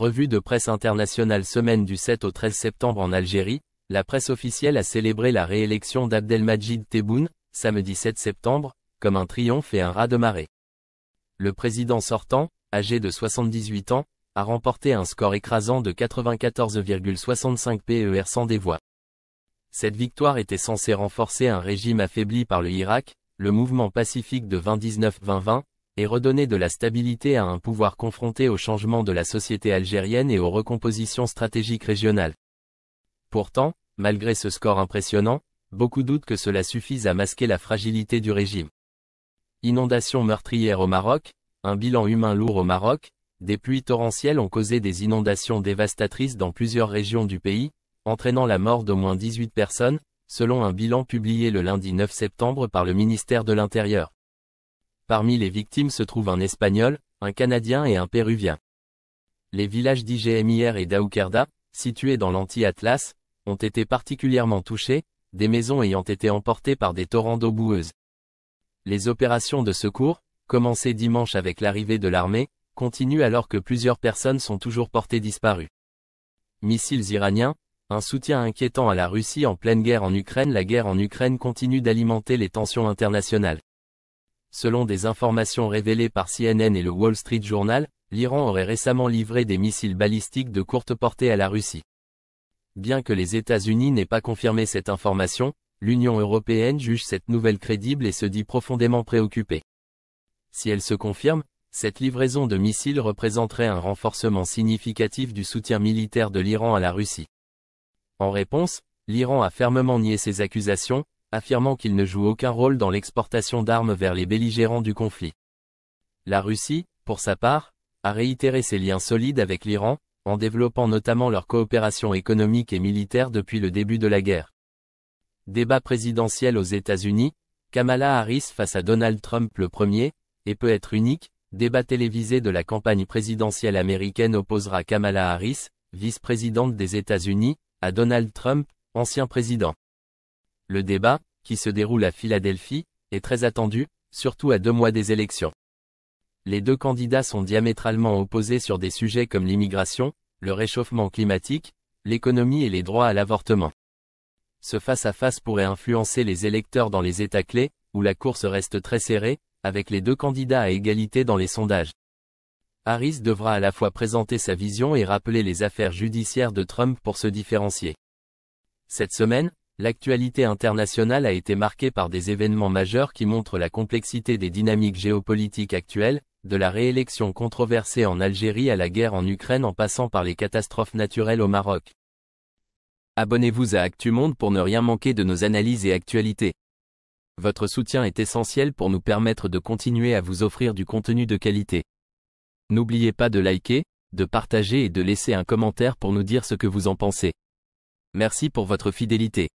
Revue de presse internationale semaine du 7 au 13 septembre en Algérie, la presse officielle a célébré la réélection d'Abdelmadjid Tebboune, samedi 7 septembre, comme un triomphe et un raz-de-marée. Le président sortant, âgé de 78 ans, a remporté un score écrasant de 94,65 PER sans des voix. Cette victoire était censée renforcer un régime affaibli par le Irak, le mouvement pacifique de 2019-2020, et redonner de la stabilité à un pouvoir confronté au changement de la société algérienne et aux recompositions stratégiques régionales. Pourtant, malgré ce score impressionnant, beaucoup doutent que cela suffise à masquer la fragilité du régime. Inondations meurtrières au Maroc, un bilan humain lourd au Maroc, des pluies torrentielles ont causé des inondations dévastatrices dans plusieurs régions du pays, entraînant la mort d'au moins 18 personnes, selon un bilan publié le lundi 9 septembre par le ministère de l'Intérieur. Parmi les victimes se trouvent un Espagnol, un Canadien et un Péruvien. Les villages d'Igmir et d'Aoukerda, situés dans l'Anti-Atlas, ont été particulièrement touchés, des maisons ayant été emportées par des torrents d'eau boueuse. Les opérations de secours, commencées dimanche avec l'arrivée de l'armée, continuent alors que plusieurs personnes sont toujours portées disparues. Missiles iraniens, un soutien inquiétant à la Russie en pleine guerre en Ukraine. La guerre en Ukraine continue d'alimenter les tensions internationales. Selon des informations révélées par CNN et le Wall Street Journal, l'Iran aurait récemment livré des missiles balistiques de courte portée à la Russie. Bien que les États-Unis n'aient pas confirmé cette information, l'Union européenne juge cette nouvelle crédible et se dit profondément préoccupée. Si elle se confirme, cette livraison de missiles représenterait un renforcement significatif du soutien militaire de l'Iran à la Russie. En réponse, l'Iran a fermement nié ces accusations, affirmant qu'il ne joue aucun rôle dans l'exportation d'armes vers les belligérants du conflit. La Russie, pour sa part, a réitéré ses liens solides avec l'Iran, en développant notamment leur coopération économique et militaire depuis le début de la guerre. Débat présidentiel aux États-Unis, Kamala Harris face à Donald Trump le premier, et peut être unique, débat télévisé de la campagne présidentielle américaine opposera Kamala Harris, vice-présidente des États-Unis, à Donald Trump, ancien président. Le débat, qui se déroule à Philadelphie, est très attendu, surtout à 2 mois des élections. Les deux candidats sont diamétralement opposés sur des sujets comme l'immigration, le réchauffement climatique, l'économie et les droits à l'avortement. Ce face-à-face pourrait influencer les électeurs dans les États clés, où la course reste très serrée, avec les deux candidats à égalité dans les sondages. Harris devra à la fois présenter sa vision et rappeler les affaires judiciaires de Trump pour se différencier. Cette semaine, l'actualité internationale a été marquée par des événements majeurs qui montrent la complexité des dynamiques géopolitiques actuelles, de la réélection controversée en Algérie à la guerre en Ukraine en passant par les catastrophes naturelles au Maroc. Abonnez-vous à Actu-Monde pour ne rien manquer de nos analyses et actualités. Votre soutien est essentiel pour nous permettre de continuer à vous offrir du contenu de qualité. N'oubliez pas de liker, de partager et de laisser un commentaire pour nous dire ce que vous en pensez. Merci pour votre fidélité.